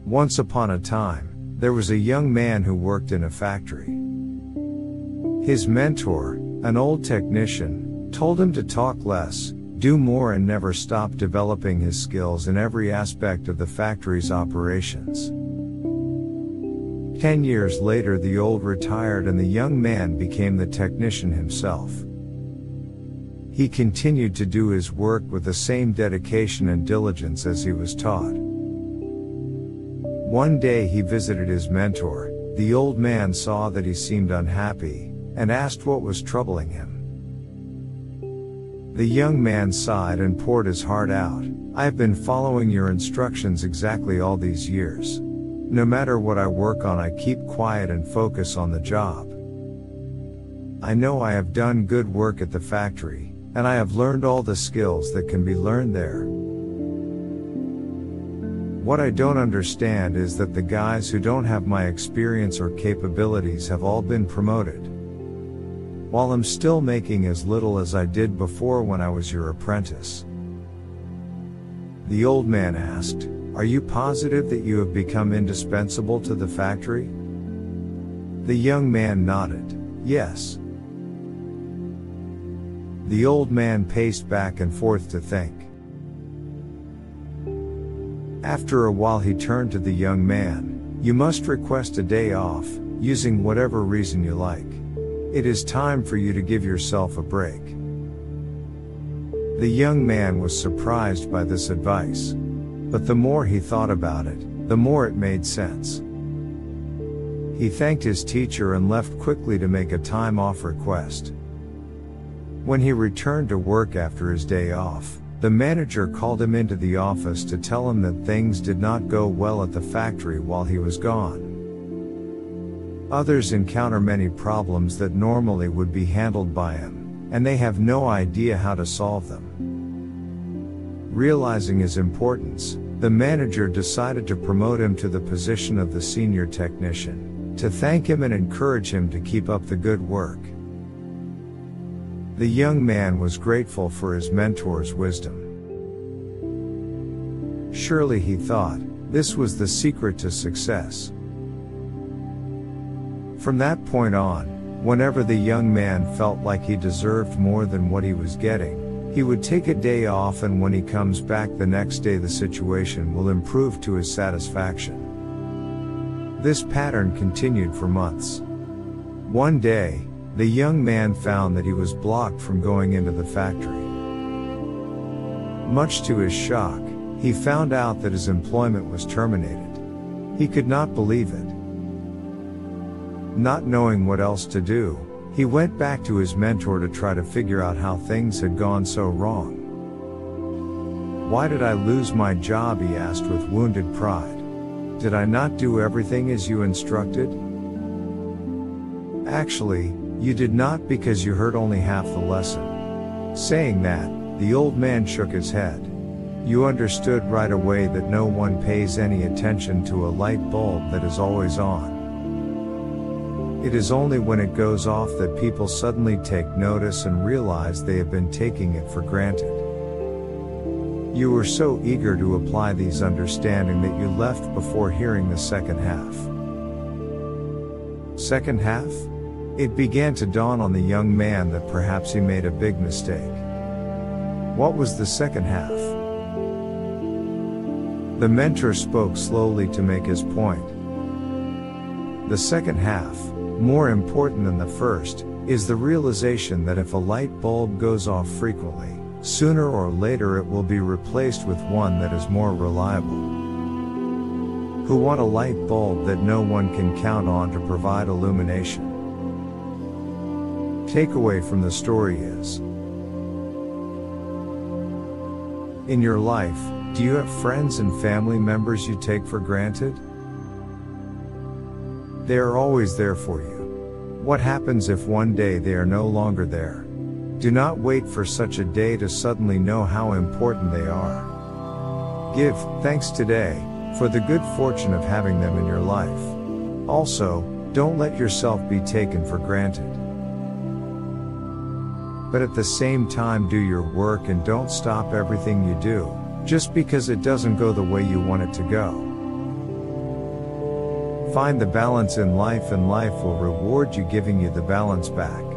Once upon a time, there was a young man who worked in a factory. His mentor, an old technician, told him to talk less, do more and never stop developing his skills in every aspect of the factory's operations. 10 years later, the old retired and the young man became the technician himself. He continued to do his work with the same dedication and diligence as he was taught. One day he visited his mentor. The old man saw that he seemed unhappy, and asked what was troubling him. The young man sighed and poured his heart out. "I have been following your instructions exactly all these years. No matter what I work on, I keep quiet and focus on the job. I know I have done good work at the factory, and I have learned all the skills that can be learned there. What I don't understand is that the guys who don't have my experience or capabilities have all been promoted, while I'm still making as little as I did before when I was your apprentice." The old man asked, "Are you positive that you have become indispensable to the factory?" The young man nodded, "Yes." The old man paced back and forth to think. After a while he turned to the young man, "You must request a day off, using whatever reason you like. It is time for you to give yourself a break." The young man was surprised by this advice. But the more he thought about it, the more it made sense. He thanked his teacher and left quickly to make a time-off request. When he returned to work after his day off, the manager called him into the office to tell him that things did not go well at the factory while he was gone. Others encounter many problems that normally would be handled by him, and they have no idea how to solve them. Realizing his importance, the manager decided to promote him to the position of the senior technician, to thank him and encourage him to keep up the good work. The young man was grateful for his mentor's wisdom. Surely, he thought, this was the secret to success. From that point on, whenever the young man felt like he deserved more than what he was getting, he would take a day off, and when he comes back the next day, the situation will improve to his satisfaction. This pattern continued for months. One day, the young man found that he was blocked from going into the factory. Much to his shock, he found out that his employment was terminated. He could not believe it. Not knowing what else to do, he went back to his mentor to try to figure out how things had gone so wrong. "Why did I lose my job?" he asked with wounded pride. "Did I not do everything as you instructed?" "Actually, you did not, because you heard only half the lesson." Saying that, the old man shook his head. "You understood right away that no one pays any attention to a light bulb that is always on. It is only when it goes off that people suddenly take notice and realize they have been taking it for granted. You were so eager to apply these understanding that you left before hearing the second half." Second half? It began to dawn on the young man that perhaps he made a big mistake. What was the second half? The mentor spoke slowly to make his point. The second half, more important than the first, is the realization that if a light bulb goes off frequently, sooner or later it will be replaced with one that is more reliable. Who want a light bulb that no one can count on to provide illumination? Takeaway from the story is: in your life, do you have friends and family members you take for granted? They are always there for you. What happens if one day they are no longer there? Do not wait for such a day to suddenly know how important they are. Give thanks today for the good fortune of having them in your life. Also, don't let yourself be taken for granted. But at the same time, do your work and don't stop everything you do, just because it doesn't go the way you want it to go. Find the balance in life and life will reward you giving you the balance back.